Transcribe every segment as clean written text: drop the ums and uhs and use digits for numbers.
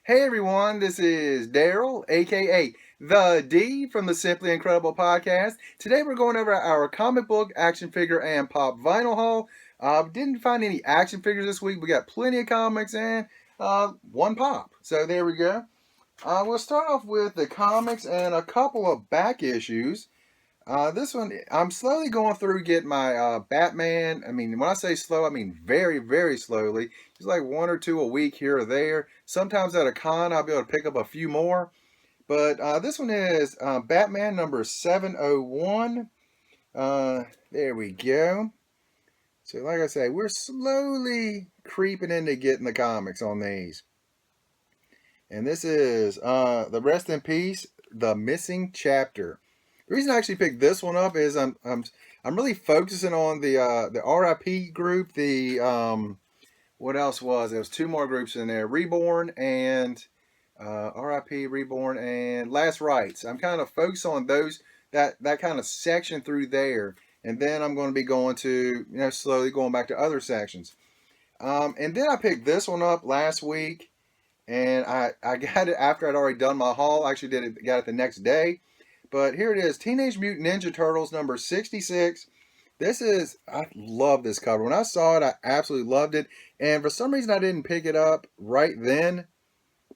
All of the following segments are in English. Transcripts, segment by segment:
Hey everyone, this is Daryl, aka The D from the Simply Incredible podcast. Today we're going over our comic book, action figure, and pop vinyl haul. Didn't find any action figures this week. We got plenty of comics and one pop. So there we go. We'll start off with the comics and a couple of back issues. This one, I'm slowly going through getting my Batman. I mean, when I say slow, I mean very, very slowly. It's like one or two a week here or there. Sometimes at a con, I'll be able to pick up a few more. But this one is Batman number 701. There we go. So, like I say, we're slowly creeping into getting the comics on these. And this is the Rest in Peace, The Missing Chapter. The reason I actually picked this one up is I'm really focusing on the RIP group. The what else was there was two more groups in there: Reborn and RIP, Reborn, and Last Rites. I'm kind of focused on those that kind of section through there, and then I'm going to be going to slowly going back to other sections. And then I picked this one up last week, and I got it after I'd already done my haul. I actually got it the next day. But here it is, Teenage Mutant Ninja Turtles number 66. I love this cover. When I saw it, I absolutely loved it. And for some reason, I didn't pick it up right then.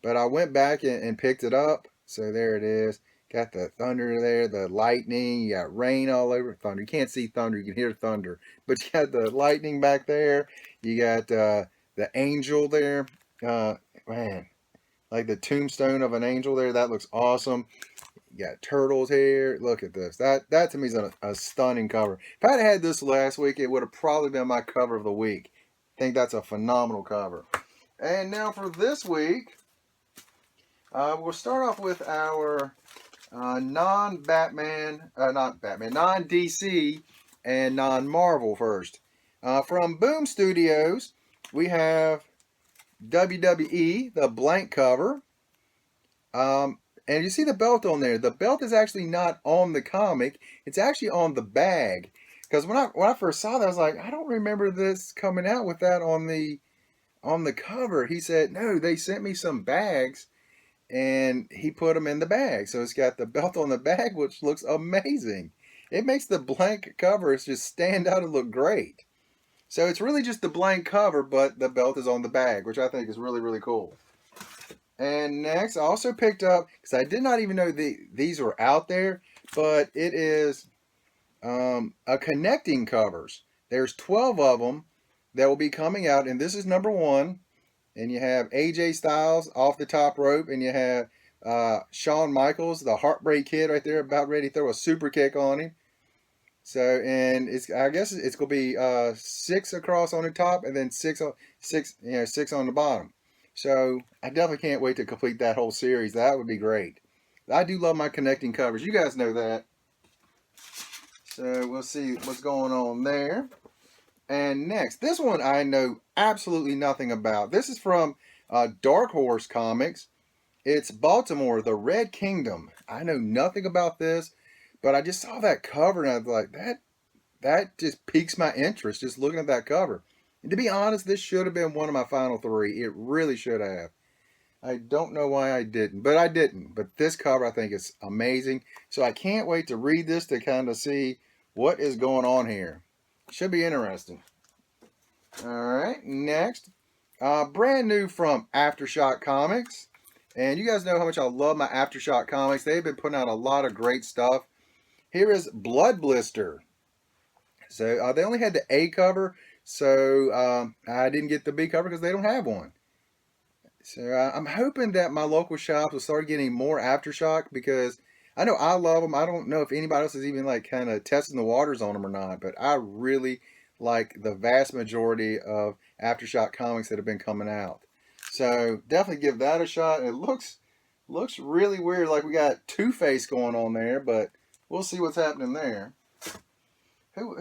But I went back and picked it up. So there it is. Got the thunder there, the lightning. You got rain all over. Thunder. You can't see thunder. You can hear thunder. But you got the lightning back there. You got the angel there. Man, like the tombstone of an angel there. That looks awesome. You got turtles here. Look at this. That to me is a stunning cover. If I'd had this last week, it would have probably been my cover of the week. I think that's a phenomenal cover. And now for this week, we'll start off with our non-DC and non-Marvel first. From Boom Studios, we have WWE, the blank cover. And you see the belt on there. The belt is actually not on the comic. It's actually on the bag. Because when I first saw that, I was like, I don't remember this coming out with that on the cover. He said, no, they sent me some bags, and he put them in the bag. So it's got the belt on the bag, which looks amazing. It makes the blank covers just stand out and look great. So it's really just the blank cover, but the belt is on the bag, which I think is really, really cool. And next, I also picked up, because I did not even know these were out there, but it is a connecting covers. There's 12 of them that will be coming out, and this is number 1. And you have AJ Styles off the top rope, and you have Shawn Michaels, the Heartbreak Kid, right there, about ready to throw a super kick on him. So, and I guess it's going to be 6 across on the top, and then 6 on the bottom. So I definitely can't wait to complete that whole series. That would be great. I do love my connecting covers. You guys know that. So we'll see what's going on there. And next, this one I know absolutely nothing about. This is from Dark Horse Comics. It's Baltimore, the Red Kingdom. I know nothing about this, but I just saw that cover and I was like, that just piques my interest just looking at that cover. And to be honest, this should have been one of my final 3. It really should have. I don't know why I didn't, but I didn't. But this cover I think is amazing. So I can't wait to read this to kind of see what is going on here. Should be interesting. Alright, next. Brand new from Aftershock Comics. And you guys know how much I love my Aftershock comics. They've been putting out a lot of great stuff. Here is Blood Blister. So they only had the A cover. So I didn't get the B cover because they don't have one. So I'm hoping that my local shops will start getting more Aftershock because I know I love them. I don't know if anybody else is even like kind of testing the waters on them or not, but I really like the vast majority of Aftershock comics that have been coming out. So definitely give that a shot. It looks really weird, like we got Two-Face going on there, but we'll see what's happening there. Who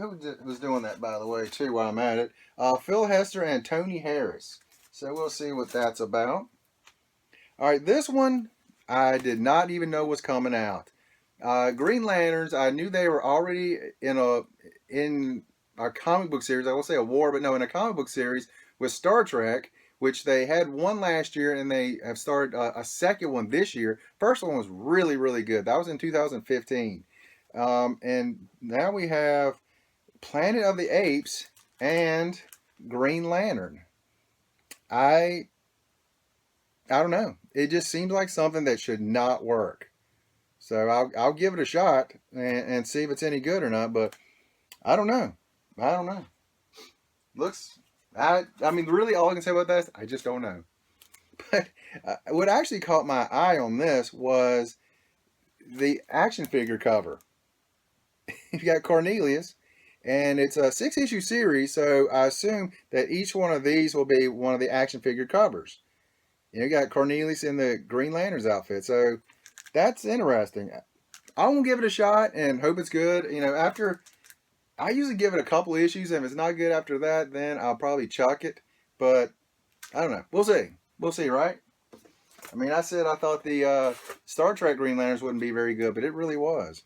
was doing that, by the way, too, while I'm at it? Phil Hester and Tony Harris. So we'll see what that's about. All right, this one I did not even know was coming out. Green Lanterns, I knew they were already in a comic book series. I will say a war, but no, in a comic book series with Star Trek, which they had one last year and they have started a second one this year. First one was really, really good. That was in 2015. And now we have Planet of the Apes and Green Lantern. I don't know. It just seems like something that should not work. So I'll give it a shot and see if it's any good or not. But I don't know. I don't know. Looks. I mean, really, all I can say about that is I just don't know. But what actually caught my eye on this was the action figure cover. You got Cornelius, and it's a 6-issue series, so I assume that each one of these will be one of the action figure covers. You got Cornelius in the Green Lantern's outfit, so that's interesting. I'm gonna give it a shot and hope it's good. After I usually give it a couple issues, and if it's not good after that, then I'll probably chuck it. But I don't know. We'll see. We'll see, right? I mean, I said I thought the Star Trek Green Lanterns wouldn't be very good, but it really was.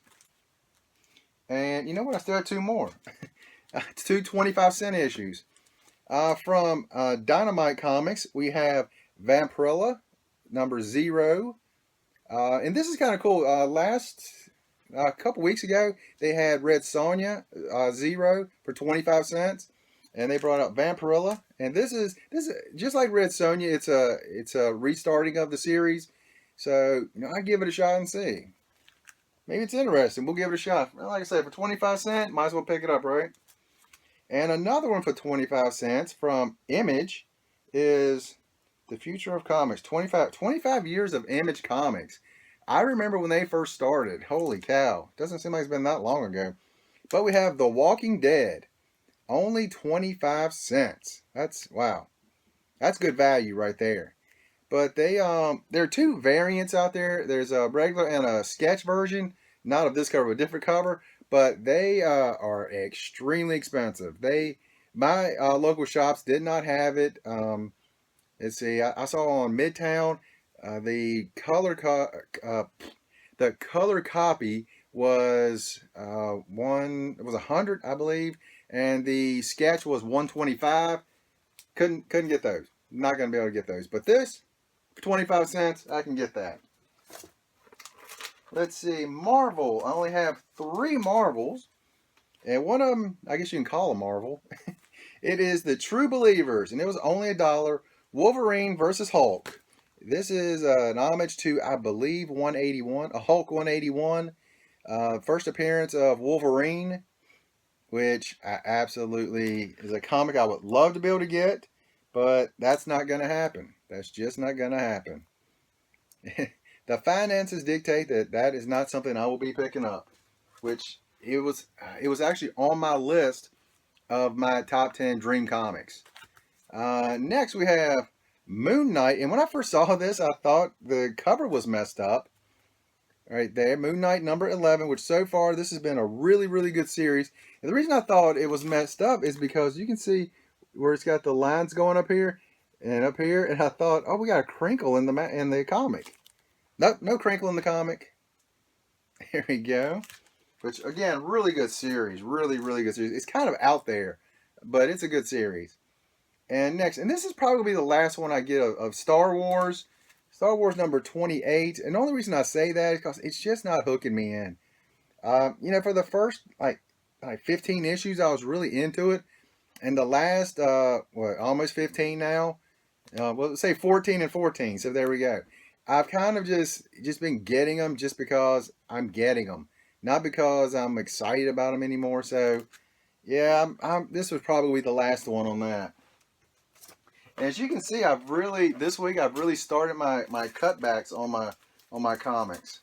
And you know what? I still have two more. Two 25-cent issues. From Dynamite Comics, we have Vampirella, number 0. And this is kind of cool. A couple weeks ago, they had Red Sonja 0 for 25 cents. And they brought out Vampirella. And this is just like Red Sonja. It's a restarting of the series. So, I give it a shot and see. Maybe it's interesting. We'll give it a shot. Like I said, for 25 cents, might as well pick it up, right? And another one for 25 cents from Image is The Future of Comics. 25 years of Image Comics. I remember when they first started. Holy cow. Doesn't seem like it's been that long ago. But we have The Walking Dead. Only 25 cents. Wow. That's good value right there. But there are two variants out there. There's a regular and a sketch version, not of this cover, but a different cover. But they are extremely expensive. My local shops did not have it. Let's see. I saw on Midtown the color copy was one. It was 100, I believe, and the sketch was 125. Couldn't get those. Not gonna be able to get those. But this, for 25 cents, I can get that. Let's see, Marvel. I only have 3 Marvels. And one of them, I guess you can call a Marvel. It is the True Believers. And it was only $1. Wolverine versus Hulk. This is an homage to, I believe, 181. A Hulk 181. First appearance of Wolverine. Which I absolutely is a comic I would love to be able to get. But that's not going to happen. That's just not going to happen. The finances dictate that is not something I will be picking up. Which it was actually on my list of my top 10 dream comics. Next we have Moon Knight. And when I first saw this, I thought the cover was messed up. Right there. Moon Knight number 11, which so far this has been a really, really good series. And the reason I thought it was messed up is because you can see where it's got the lines going up here and up here. And I thought, oh, we got a crinkle in the comic. Nope, no crinkle in the comic. Here we go. Which, again, really good series. Really, really good series. It's kind of out there, but it's a good series. And next, and this is probably the last one I get of Star Wars. Star Wars number 28. And the only reason I say that is because it's just not hooking me in. For the first, like 15 issues, I was really into it. And the last, almost 15 now. Let's say 14 and 14. So there we go. I've kind of just been getting them just because I'm getting them. Not because I'm excited about them anymore. So, yeah, this was probably the last one on that. And as you can see, this week I've really started my cutbacks on my comics.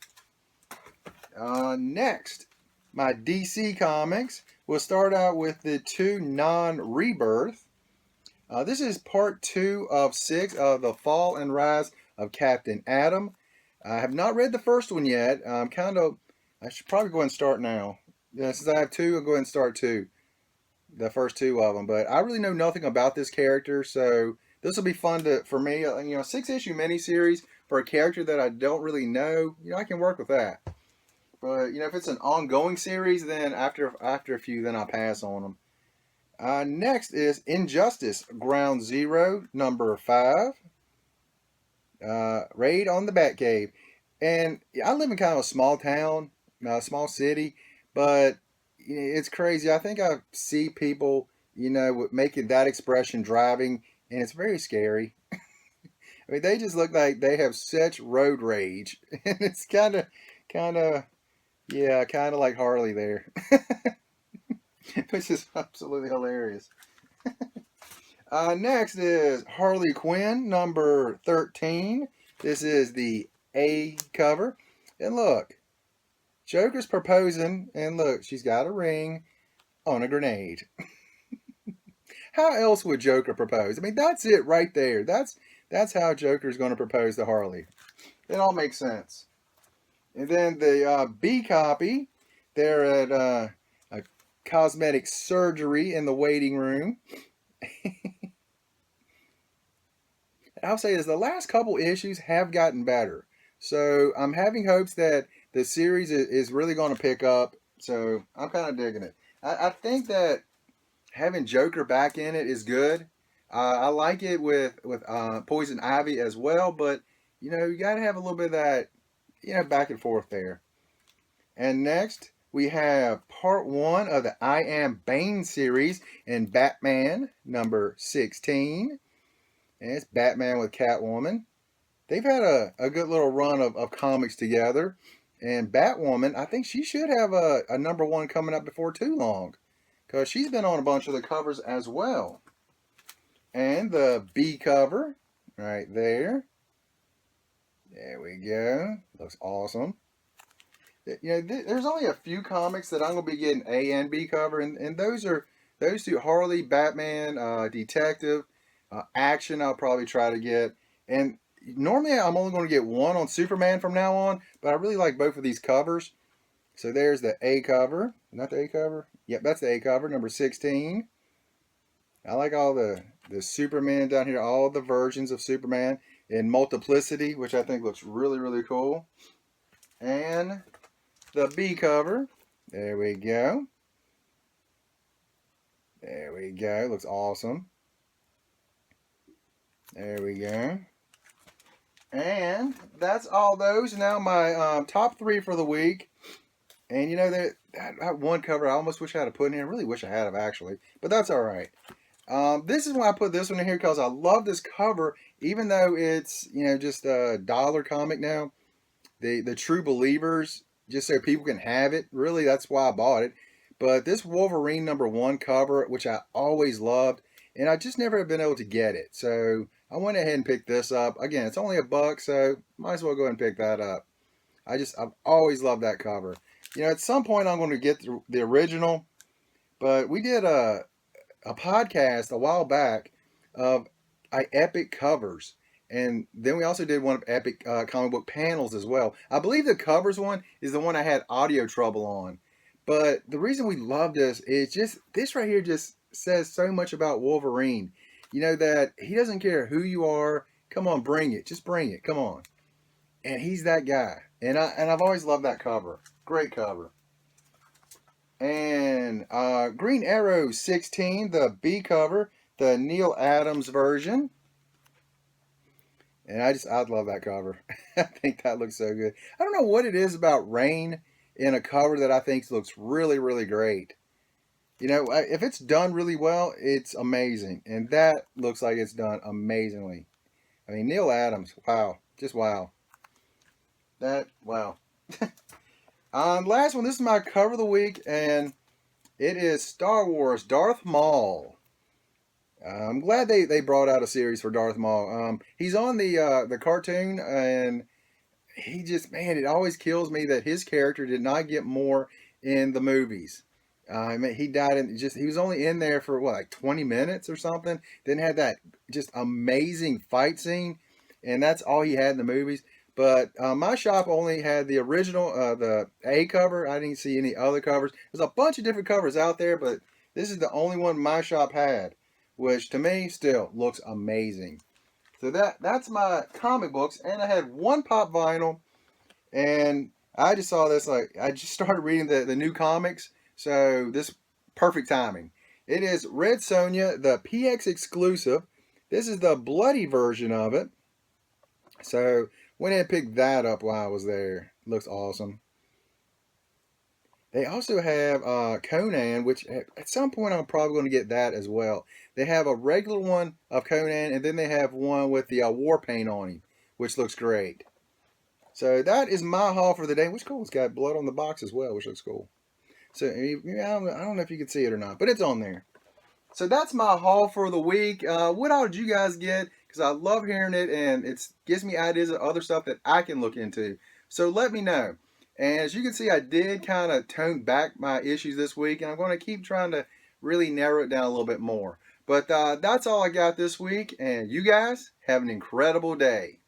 Next, my DC comics. We'll start out with the 2 non-rebirth. This is part 2 of 6 of The Fall and Rise of Captain Atom. I have not read the first one yet. I should probably go ahead and start now. Since I have 2, I'll go ahead and start 2. The first 2 of them. But I really know nothing about this character, so this will be fun for me. 6-issue miniseries for a character that I don't really know. I can work with that. But if it's an ongoing series, then after a few, then I'll pass on them. Next is Injustice Ground Zero number 5. Raid on the Batcave. And I live in kind of a small town, a small city, but it's crazy. I think I see people, making that expression driving, and it's very scary. I mean, they just look like they have such road rage, and it's yeah, kind of like Harley there, which is absolutely hilarious. Next is Harley Quinn, number 13. This is the A cover. And look, Joker's proposing, and look, she's got a ring on a grenade. How else would Joker propose? I mean, that's it right there. That's how Joker's going to propose to Harley. It all makes sense. And then the B copy, they're at a cosmetic surgery in the waiting room. I'll say this, the last couple issues have gotten better. So I'm having hopes that the series is really going to pick up. So I'm kind of digging it. I think that having Joker back in it is good. I like it with Poison Ivy as well, but you got to have a little bit of that, back and forth there. And next we have part 1 of the I Am Bane series in Batman number 16. And it's Batman with Catwoman. They've had a good little run of comics together. And Batwoman, I think she should have a number 1 coming up before too long, because she's been on a bunch of the covers as well. And the B cover right there. There we go. Looks awesome. There's only a few comics that I'm going to be getting A and B cover, and those two: Harley, Batman, Detective, Action. I'll probably try to get, and normally I'm only going to get one on Superman from now on, but I really like both of these covers. So there's the A cover, not the A cover. Yep, that's the A cover, number 16. I like all the Superman down here, all the versions of Superman in multiplicity, which I think looks really, really cool. And the B cover. There we go. There we go. Looks awesome. There we go. And that's all those. Now my top 3 for the week. And that one cover I almost wish I had put in here. I really wish I had have actually. But that's all right. This is why I put this one in here, because I love this cover. Even though it's just a dollar comic now. The True Believers, just so people can have it. Really, that's why I bought it. But this Wolverine number 1 cover, which I always loved, and I just never have been able to get it. So I went ahead and picked this up. Again, it's only $1, so might as well go ahead and pick that up. I've always loved that cover. At some point I'm going to get the original, but we did a podcast a while back of epic covers. And then we also did one of epic comic book panels as well. I believe the covers one is the one I had audio trouble on. But the reason we love this is just, this right here just says so much about Wolverine. That he doesn't care who you are. Come on, bring it. Just bring it. Come on. And he's that guy. And I've always loved that cover. Great cover. And Green Arrow 16, the B cover, the Neil Adams version. And I love that cover. I think that looks so good. I don't know what it is about rain in a cover that I think looks really, really great. If it's done really well, it's amazing. And that looks like it's done amazingly. I mean, Neil Adams, wow. Just wow. Wow. Last one, this is my cover of the week, and it is Star Wars Darth Maul. I'm glad they brought out a series for Darth Maul. He's on the cartoon, and he just, man, it always kills me that his character did not get more in the movies. I mean, he died he was only in there for what, like 20 minutes or something. Then had that just amazing fight scene, and that's all he had in the movies. But my shop only had the original, the A cover. I didn't see any other covers. There's a bunch of different covers out there, but this is the only one my shop had, which to me still looks amazing. So that's my comic books, and I had one pop vinyl, and I just saw this, like, I just started reading the new comics, so this perfect timing. It is Red Sonja, the PX exclusive. This is the bloody version of it. So went ahead and picked that up while I was there. Looks awesome. They also have Conan, which at some point I'm probably going to get that as well. They have a regular one of Conan, and then they have one with the war paint on him, which looks great. So that is my haul for the day, which cool. It's got blood on the box as well, which looks cool. So I don't know if you can see it or not, but it's on there. So that's my haul for the week. What all did you guys get? Because I love hearing it, and it gives me ideas of other stuff that I can look into. So let me know. And as you can see, I did kind of tone back my issues this week, and I'm going to keep trying to really narrow it down a little bit more. But that's all I got this week, and you guys have an incredible day.